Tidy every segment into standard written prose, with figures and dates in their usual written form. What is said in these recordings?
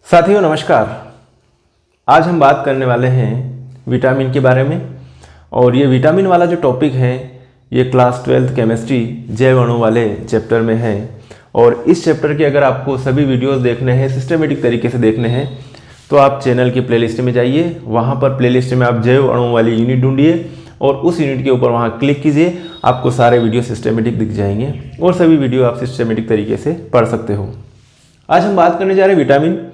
साथियों नमस्कार। आज हम बात करने वाले हैं विटामिन के बारे में। और ये विटामिन वाला जो टॉपिक है ये क्लास 12th केमिस्ट्री जैव अणु वाले चैप्टर में है। और इस चैप्टर के अगर आपको सभी वीडियोस देखने हैं, सिस्टमेटिक तरीके से देखने हैं, तो आप चैनल की प्लेलिस्ट में जाइए। वहाँ पर प्लेलिस्ट में आप जैव अणु वाली यूनिट ढूंढिए और उस यूनिट के ऊपर वहाँ क्लिक कीजिए। आपको सारे वीडियो सिस्टमेटिक दिख जाएंगे और सभी वीडियो आप सिस्टमेटिक तरीके से पढ़ सकते हो। आज हम बात करने जा रहे हैं विटामिन।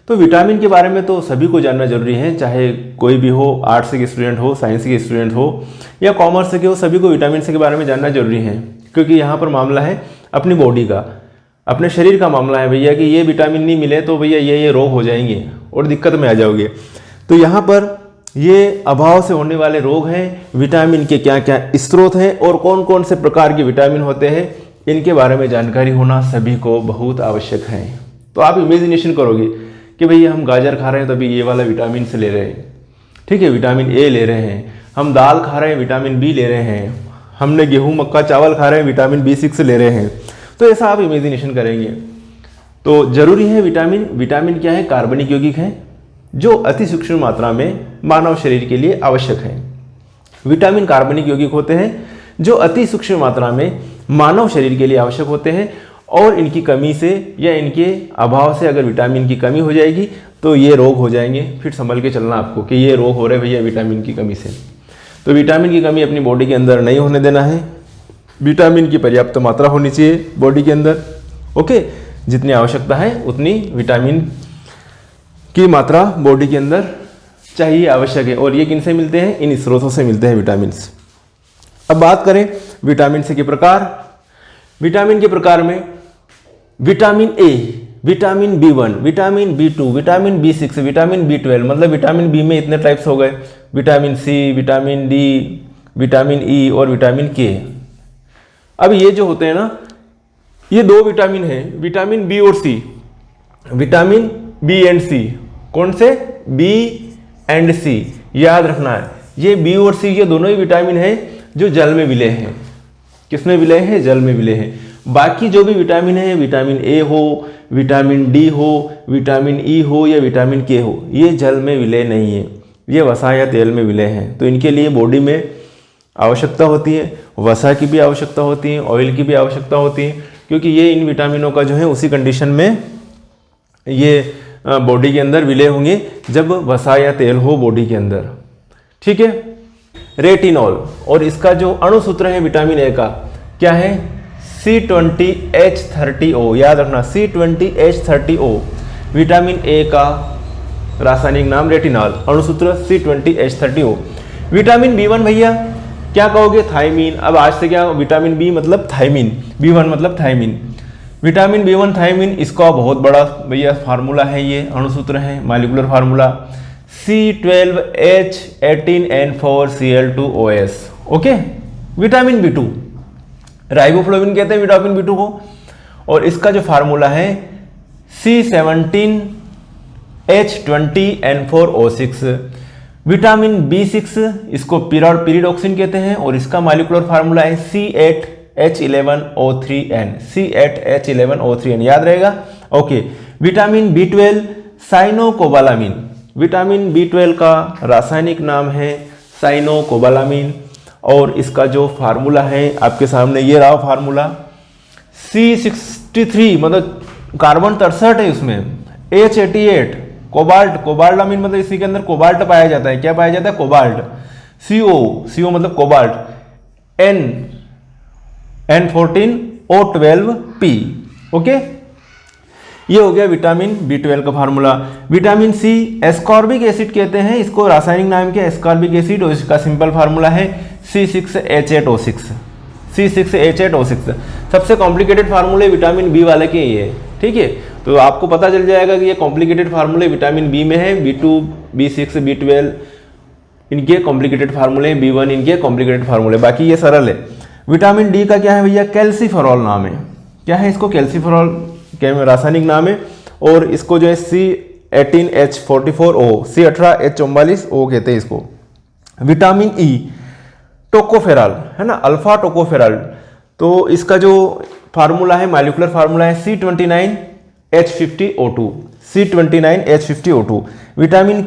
तो विटामिन के बारे में तो सभी को जानना जरूरी है, चाहे कोई भी हो, आर्ट्स के स्टूडेंट हो, साइंस के स्टूडेंट हो या कॉमर्स के हो, सभी को विटामिन के बारे में जानना जरूरी है। क्योंकि यहाँ पर मामला है अपनी बॉडी का, अपने शरीर का मामला है भैया कि ये विटामिन नहीं मिले तो भैया ये रोग हो जाएंगे और दिक्कत में आ जाओगे। तो यहाँ पर ये अभाव से होने वाले रोग हैं, विटामिन के क्या क्या स्रोत हैं और कौन कौन से प्रकार के विटामिन होते हैं, इनके बारे में जानकारी होना सभी को बहुत आवश्यक है। तो आप इमेजिनेशन करोगे कि भैया हम गाजर खा रहे हैं तो अभी ये वाला विटामिन से ले रहे हैं, ठीक है, विटामिन ए ले रहे हैं। हम दाल खा रहे हैं, विटामिन बी ले रहे हैं। हमने गेहूं मक्का चावल खा रहे हैं, विटामिन B6 ले रहे हैं। तो ऐसा आप इमेजिनेशन करेंगे। तो जरूरी है विटामिन क्या है? कार्बनिक यौगिक है जो अति सूक्ष्म मात्रा में मानव शरीर के लिए आवश्यक है। विटामिन कार्बनिक यौगिक होते हैं जो अति सूक्ष्म मात्रा में मानव शरीर के लिए आवश्यक होते हैं। और इनकी कमी से या इनके अभाव से अगर विटामिन की कमी हो जाएगी तो ये रोग हो जाएंगे। फिर संभल के चलना आपको कि ये रोग हो रहे भैया विटामिन की कमी से। तो विटामिन की कमी अपनी बॉडी के अंदर नहीं होने देना है। विटामिन की पर्याप्त मात्रा होनी चाहिए बॉडी के अंदर। ओके, जितनी आवश्यकता है उतनी विटामिन की मात्रा बॉडी के अंदर चाहिए, आवश्यक है। और ये किन से मिलते हैं? इन स्रोतों से मिलते हैं विटामिन। अब बात करें विटामिन से के प्रकार। विटामिन के प्रकार में vitamin A, vitamin B1, vitamin B2, vitamin B6, vitamin B12, मतलब विटामिन बी में इतने टाइप्स हो गए, vitamin C, vitamin D, vitamin E और विटामिन के। अब ये जो होते हैं ना, ये दो विटामिन हैं, विटामिन बी और सी, विटामिन बी एंड सी। कौन से? बी एंड सी, याद रखना है। ये बी और सी ये दोनों ही विटामिन हैं जो जल में विलय हैं। किसमें विलय हैं? जल में विलय हैं। बाकी जो भी विटामिन है, विटामिन ए हो, विटामिन डी हो, विटामिन ई हो या विटामिन के हो, ये जल में विलय नहीं है, ये वसा या तेल में विलय हैं। तो इनके लिए बॉडी में आवश्यकता होती है, वसा की भी आवश्यकता होती है, ऑयल की भी आवश्यकता होती है, क्योंकि ये इन विटामिनों का जो है उसी कंडीशन में ये बॉडी के अंदर विलय होंगे जब वसा या तेल हो बॉडी के अंदर। ठीक है। रेटिनॉल, और इसका जो अणुसूत्र है विटामिन ए का क्या है? C20H30O, याद रखना C20H30O, विटामिन ए का रासायनिक नाम रेटिनॉल, अणुसूत्र C20H30O। विटामिन B1 भैया क्या कहोगे? थायमीन। अब आज से क्या, विटामिन बी मतलब थायमीन, B1 मतलब थायमीन। विटामिन B1 थायमीन, इसका बहुत बड़ा भैया फार्मूला है, ये अणुसूत्र है, molecular formula C12H18N4Cl2OS। Okay. Vitamin B2 riboflavin कहते हैं विटामिन B2 को, और इसका जो फार्मूला है C17H20N4O6। विटामिन B6 इसको पिरिडोक्सिन कहते हैं और इसका मॉलिक्यूलर फार्मूला है C8H11O3N, C8H11O3N, याद रहेगा। Okay. Vitamin B12 cyanocobalamin, vitamin B12 का रासायनिक नाम है साइनोकोबालामिन, और इसका जो फार्मूला है आपके सामने ये रहा फार्मूला, C63 मतलब कार्बन 63 है उसमें, H88 कोबाल्टामिन मतलब इसी के अंदर कोबाल्ट पाया जाता है। क्या पाया जाता है? कोबाल्ट। CO मतलब कोबाल्ट, N14O12P। ओके, ये हो गया विटामिन B12 का formula. Vitamin C ascorbic acid कहते हैं इसको, रासायनिक नाम क्या है? एस्कॉर्बिक एसिड, और इसका सिंपल फार्मूला है C6H8O6, C6H8O6। सबसे कॉम्प्लिकेटेड फार्मूले विटामिन बी वाले के ये, ठीक है। तो आपको पता चल जाएगा कि ये कॉम्प्लिकेटेड फार्मूले विटामिन बी में है, B2, B6, B12 इनके कॉम्प्लिकेटेड फार्मूले, B1 इनके कॉम्प्लिकेटेड फार्मूले, बाकी ये सरल है। विटामिन डी का क्या है भैया? कैल्सीफेरॉल नाम है। क्या है इसको? कैल्सीफेरॉल रासायनिक नाम है, और इसको जो है C18H44O, C18H44O कहते हैं इसको। विटामिन ई टोकोफेरॉल है ना, अल्फा टोकोफेरॉल, तो इसका जो फार्मूला है, मॉलिक्यूलर फार्मूला है C29H50O2, C29H50O2। विटामिन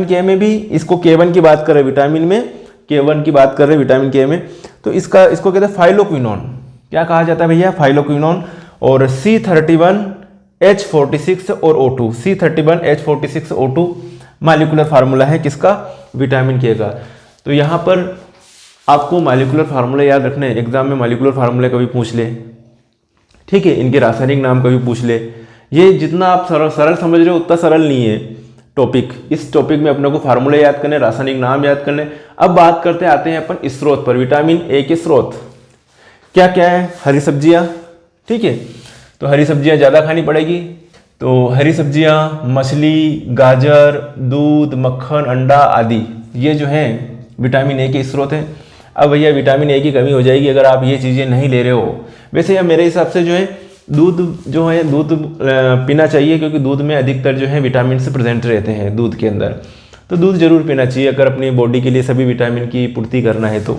के में भी इसको K1 की बात करें, विटामिन में K1 की बात कर रहे हैं विटामिन के में, तो इसको कहते हैं फाइलोक्विनोन। क्या कहा जाता है भैया? फाइलोक्विनोन। और C31H46 और O2, C31H46O2 मॉलिक्यूलर फार्मूला है किसका? विटामिन के का। तो यहाँ पर आपको मॉलिक्यूलर फार्मूला याद रखने, एग्जाम में मॉलिक्यूलर फार्मूले कभी पूछ ले, ठीक है, इनके रासायनिक नाम कभी पूछ ले। ये जितना आप सरल समझ रहे हो उतना सरल नहीं है टॉपिक। इस टॉपिक में अपने को फार्मूले याद करने, रासायनिक नाम याद करने। अब बात करते आते हैं अपन स्रोत पर। विटामिन ए के स्रोत क्या क्या है? हरी सब्जियां, ठीक है, तो हरी सब्जियां ज़्यादा खानी पड़ेगी। तो हरी सब्जियां, मछली, गाजर, दूध, मक्खन, अंडा आदि, ये जो है विटामिन ए के स्रोत हैं। अब भैया विटामिन ए की कमी हो जाएगी अगर आप ये चीज़ें नहीं ले रहे हो। वैसे मेरे हिसाब से जो है दूध पीना चाहिए, क्योंकि दूध में अधिकतर जो है विटामिन से प्रेजेंट रहते हैं दूध के अंदर। तो दूध जरूर पीना चाहिए अगर अपनी बॉडी के लिए सभी विटामिन की पूर्ति करना है तो।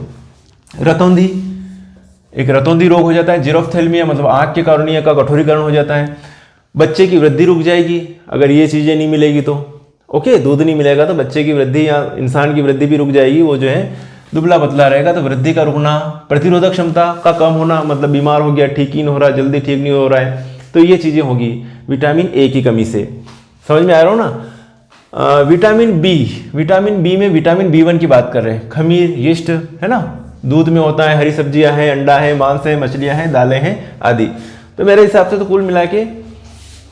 रतौंधी, एक रतौंधी रोग हो जाता है, जीरोफ्थेल्मिया मतलब आँख के कॉर्निया का कठोरीकरण हो जाता है। बच्चे की वृद्धि रुक जाएगी अगर ये चीज़ें नहीं मिलेगी तो। ओके, दूध नहीं मिलेगा तो बच्चे की वृद्धि या इंसान की वृद्धि भी रुक जाएगी, वो जो है दुबला पतला रहेगा। तो वृद्धि का रुकना, प्रतिरोधक क्षमता का कम होना, मतलब बीमार हो गया, ठीक ही नहीं हो रहा, जल्दी ठीक नहीं हो रहा है, तो ये चीज़ें होगी विटामिन ए की कमी से। समझ में आ रहा हो ना? विटामिन बी में विटामिन B1 की बात कर रहे हैं। खमीर, यीस्ट है ना, दूध में होता है, हरी सब्जियां हैं, अंडा है, मांस है, मछलियां हैं, दालें हैं आदि। तो मेरे हिसाब से तो कुल मिला के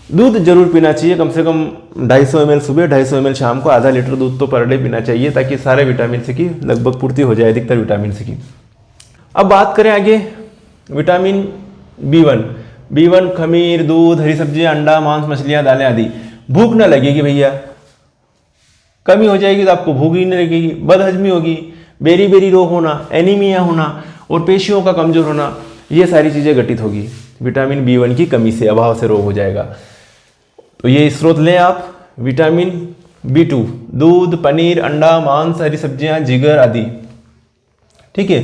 दूध जरूर पीना चाहिए, कम से कम 250 ml सुबह, 250 ml शाम को, आधा लीटर दूध तो पर डे पीना चाहिए, ताकि सारे विटामिन सी की लगभग पूर्ति हो जाए, अधिकतर विटामिन सी की। अब बात करें आगे विटामिन B1, खमीर, दूध, हरी सब्जियां, अंडा, मांस, मछलियां, दालें आदि। भूख न लगेगी भैया, कमी हो जाएगी तो आपको भूख ही नहीं लगेगी, बदहजमी होगी, बेरी रोग होना, एनीमिया होना और पेशियों का कमजोर होना, ये सारी चीज़ें घटित होगी। विटामिन B1 की कमी से, अभाव से रोग हो जाएगा। तो ये स्रोत लें आप। विटामिन B2, दूध, पनीर, अंडा, मांस, हरी सब्जियां, जिगर आदि, ठीक है।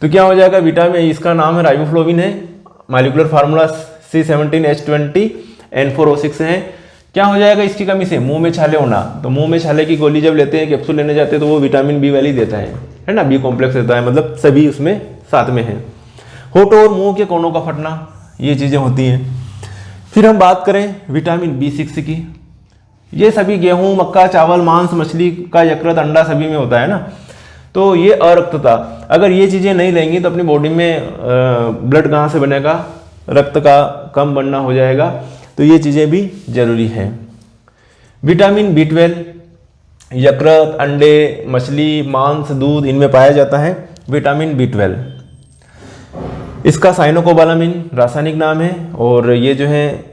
तो क्या हो जाएगा? विटामिन, इसका नाम है राइबोफ्लोविन है, मॉलिक्यूलर फार्मूला C17H20N4O6 है। क्या हो जाएगा इसकी कमी से? मुंह में छाले होना। तो मुंह में छाले की गोली जब लेते हैं, कैप्सूल लेने जाते हैं, तो वो विटामिन B वाली देता है ना, B कॉम्प्लेक्स देता है, मतलब सभी उसमें साथ में है। होठों और मुंह के कोनों का फटना, ये चीज़ें होती हैं। फिर हम बात करें विटामिन B6 की। ये सभी गेहूं, मक्का, चावल, मांस, मछली का यकृत, अंडा सभी में होता है ना। तो ये अरक्तता, अगर ये चीज़ें नहीं लेंगी तो अपनी बॉडी में ब्लड कहाँ से बनेगा? रक्त का कम बनना हो जाएगा। तो ये चीज़ें भी जरूरी हैं। विटामिन B12 यकृत, अंडे, मछली, मांस, दूध, इनमें पाया जाता है विटामिन B12। इसका साइनोकोबालामिन रासायनिक नाम है, और ये जो है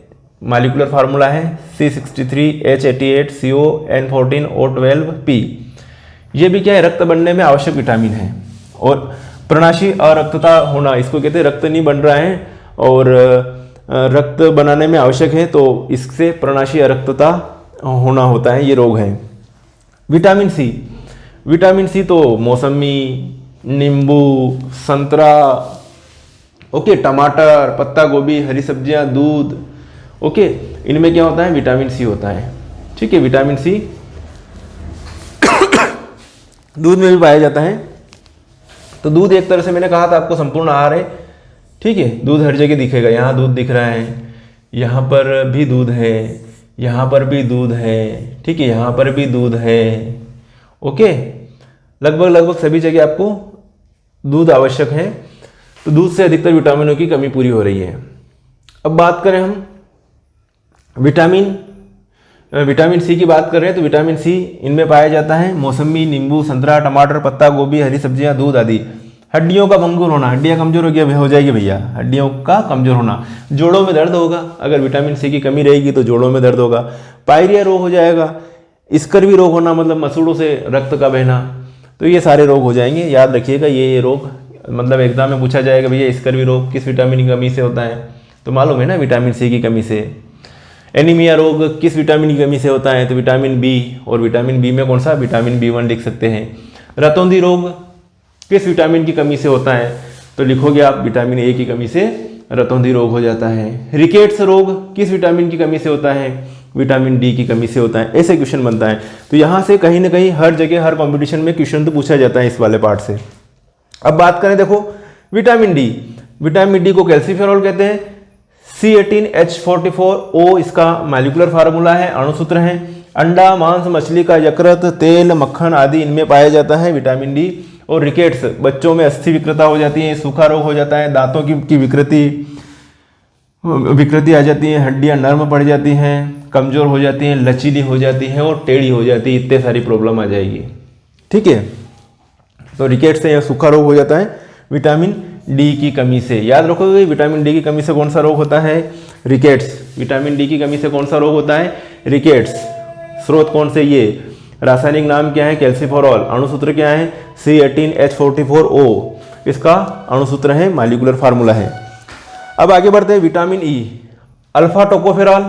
मॉलिक्यूलर फार्मूला है C63H88CO N14O12P। ये भी क्या है? रक्त बनने में आवश्यक विटामिन है। और प्रणाशी अरक्तता होना, इसको कहते हैं रक्त नहीं बन रहा है और रक्त बनाने में आवश्यक है, तो इससे प्रणाशी अरक्तता होना होता है, ये रोग है। विटामिन सी तो मौसमी, नींबू, संतरा, ओके, टमाटर, पत्ता गोभी, हरी सब्जियां, दूध, ओके, इनमें क्या होता है? विटामिन सी होता है, ठीक है। विटामिन सी दूध में भी पाया जाता है। तो दूध एक तरह से मैंने कहा था आपको संपूर्ण आहार है, ठीक है। दूध हर जगह दिखेगा, यहाँ दूध दिख रहा है, यहाँ पर भी दूध है, यहाँ पर भी दूध है, ठीक है, यहाँ पर भी दूध है, ओके। लगभग सभी जगह आपको दूध आवश्यक है। तो दूध से अधिकतर विटामिनों की कमी पूरी हो रही है। अब बात करें हम विटामिन सी की बात कर रहे हैं। तो विटामिन सी इनमें पाया जाता है मौसमी, नींबू, संतरा, टमाटर, पत्ता गोभी, हरी सब्जियां, दूध आदि। हड्डियों का कमजोर होना, हड्डियां कमजोर हो जाएगी भैया, हड्डियों का कमजोर होना। जोड़ों में दर्द होगा, अगर विटामिन सी की कमी रहेगी तो जोड़ों में दर्द होगा। पायरिया रोग हो जाएगा, स्कर्वी रोग होना, मतलब मसूड़ों से रक्त का बहना। तो ये सारे रोग हो जाएंगे, याद रखिएगा। ये रोग मतलब एग्जाम में पूछा जाएगा, भैया स्कर्वी रोग किस विटामिन की कमी से होता है? तो मालूम है ना, विटामिन सी की कमी से। एनीमिया रोग किस विटामिन की कमी से होता है? तो विटामिन बी, और विटामिन बी में कौन सा? विटामिन B1 लिख सकते हैं। रतौंधी रोग किस विटामिन की कमी से होता है? तो लिखोगे आप विटामिन ए की कमी से रतौंधी रोग हो जाता है। रिकेट्स रोग किस विटामिन की कमी से होता है? विटामिन डी की कमी से होता है, ऐसे क्वेश्चन बनता है। तो यहाँ से कहीं ना कहीं हर जगह हर कंपटीशन में क्वेश्चन तो पूछा जाता है इस वाले पार्ट से। अब बात करें, देखो विटामिन डी, विटामिन डी को कैल्सीफेरॉल कहते हैं। C18H44O इसका मॉलिक्यूलर फार्मूला है, अणुसूत्र है। अंडा, मांस, मछली का यकृत, तेल, मक्खन आदि इनमें पाया जाता है विटामिन डी। और रिकेट्स, बच्चों में अस्थि विकृता हो जाती है, सूखा रोग हो जाता है, दांतों की विकृति आ जाती है, हड्डियां नर्म पड़ जाती हैं, कमजोर हो जाती हैं, लचीली हो जाती हैं और टेढ़ी हो जाती है, इतने सारी प्रॉब्लम आ जाएगी। ठीक है, तो रिकेट्स से या सूखा रोग हो जाता है विटामिन डी की कमी से। याद रखोगे विटामिन डी की कमी से कौन सा रोग होता है? रिकेट्स। विटामिन डी की कमी से कौन सा रोग होता है? रिकेट्स। स्रोत कौन से? ये रासायनिक नाम क्या है? कैल्सीफेरॉल। अणुसूत्र क्या है? C18H44O इसका अणुसूत्र है, मॉलिक्यूलर फार्मूला है। अब आगे बढ़ते हैं, vitamin E, alpha tocopherol,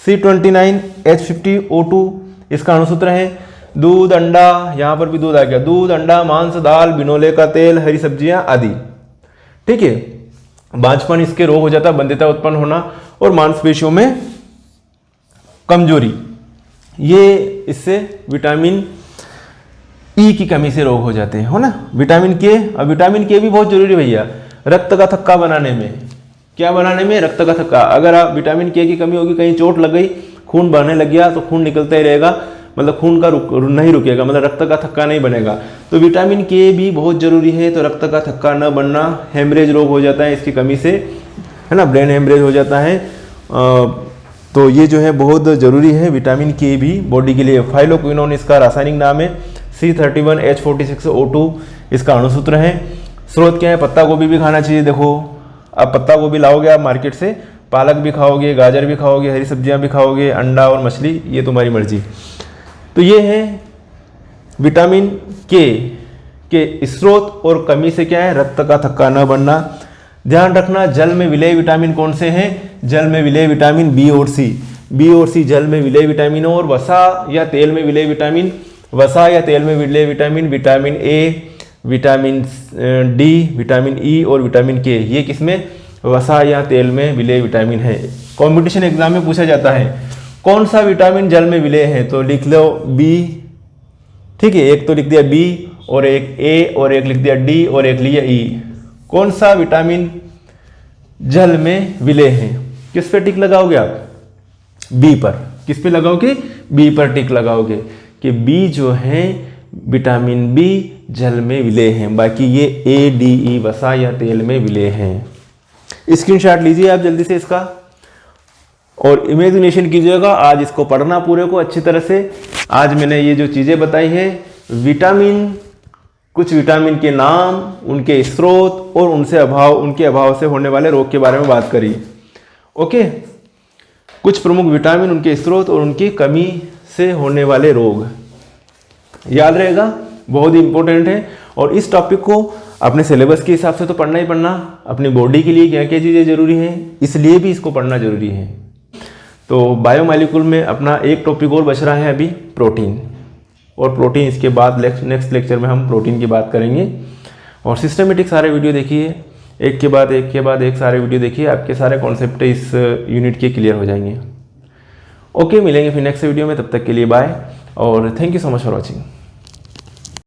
C29H50O2 इसका अणुसूत्र है। दूध, अंडा, यहाँ पर भी दूध आ गया, दूध, अंडा, मांस, दाल, बिनोले का तेल, हरी सब्जियां आदि। ठीक है, बांझपन इसके रोग हो जाता है, बंध्यता उत्पन्न होना और मांसपेशियों में कमजोरी, ये इससे विटामिन ई की कमी से रोग हो जाते हैं, हो ना। विटामिन के, अब विटामिन के भी बहुत जरूरी भैया रक्त का थक्का बनाने में। क्या बनाने में? रक्त का थक्का। अगर आप विटामिन के की कमी होगी, कहीं चोट लग गई, खून बहने लग गया तो खून निकलता ही रहेगा, मतलब खून का नहीं रुकेगा, मतलब रक्त का थक्का नहीं बनेगा। तो विटामिन के भी बहुत जरूरी है। तो रक्त का थक्का न बनना, हेमरेज रोग हो जाता है इसकी कमी से, है ना, ब्रेन हेमरेज हो जाता है। तो ये जो है बहुत ज़रूरी है विटामिन के भी बॉडी के लिए। फाइलोक्विनोन इसका रासायनिक नाम है, C31H46O2 इसका अणुसूत्र है। स्रोत क्या है? पत्ता गोभी भी खाना चाहिए। देखो अब पत्ता गोभी लाओगे आप मार्केट से, पालक भी खाओगे, गाजर भी खाओगे, हरी सब्जियां भी खाओगे, अंडा और मछली, ये तुम्हारी मर्जी। तो ये है विटामिन के स्रोत और कमी से क्या है? रक्त का थक्का न बनना। ध्यान रखना, जल में विलेय विटामिन कौन से हैं? जल में विलेय विटामिन बी और सी। बी और सी जल में विलेय विटामिन। और वसा या तेल में विलेय विटामिन, वसा या तेल में विलेय vitamin, vitamin A, vitamin D, vitamin E और विटामिन के, ये किसमें? वसा या तेल में विलेय विटामिन है। कॉम्पिटिशन एग्जाम में पूछा जाता है कौन सा विटामिन जल में विलेय है, तो लिख लो बी। ठीक है, एक तो लिख दिया बी और एक ए और एक लिख दिया डी और एक लिया ई। कौन सा विटामिन जल में विलेय है? किस पे टिक लगाओगे आप? बी पर। किस पे लगाओगे? बी पर टिक लगाओगे कि बी जो है विटामिन बी जल में विलेय हैं। बाकी ये ए, डी, ई वसा या तेल में विलेय हैं। स्क्रीनशॉट लीजिए आप जल्दी से इसका और इमेजिनेशन कीजिएगा। आज इसको पढ़ना पूरे को अच्छी तरह से। आज मैंने ये जो चीज़ें बताई हैं, विटामिन, कुछ विटामिन के नाम, उनके स्रोत और उनके अभाव से होने वाले रोग के बारे में बात करी। ओके, कुछ प्रमुख विटामिन, उनके स्रोत और उनकी कमी से होने वाले रोग याद रहेगा, बहुत ही इंपॉर्टेंट है। और इस टॉपिक को अपने सिलेबस के हिसाब से तो पढ़ना ही पढ़ना। अपनी बॉडी के लिए क्या क्या चीज़ें जरूरी हैं, इसलिए भी इसको पढ़ना जरूरी है। तो बायोमॉलिक्यूल में अपना एक टॉपिक और बच रहा है अभी, प्रोटीन। और प्रोटीन इसके बाद नेक्स्ट लेक्चर में हम प्रोटीन की बात करेंगे। और सिस्टमेटिक सारे वीडियो देखिए, एक के बाद एक सारे वीडियो देखिए, आपके सारे कॉन्सेप्ट इस यूनिट के क्लियर हो जाएंगे। ओके, मिलेंगे फिर नेक्स्ट वीडियो में, तब तक के लिए बाय और thank you so much for watching.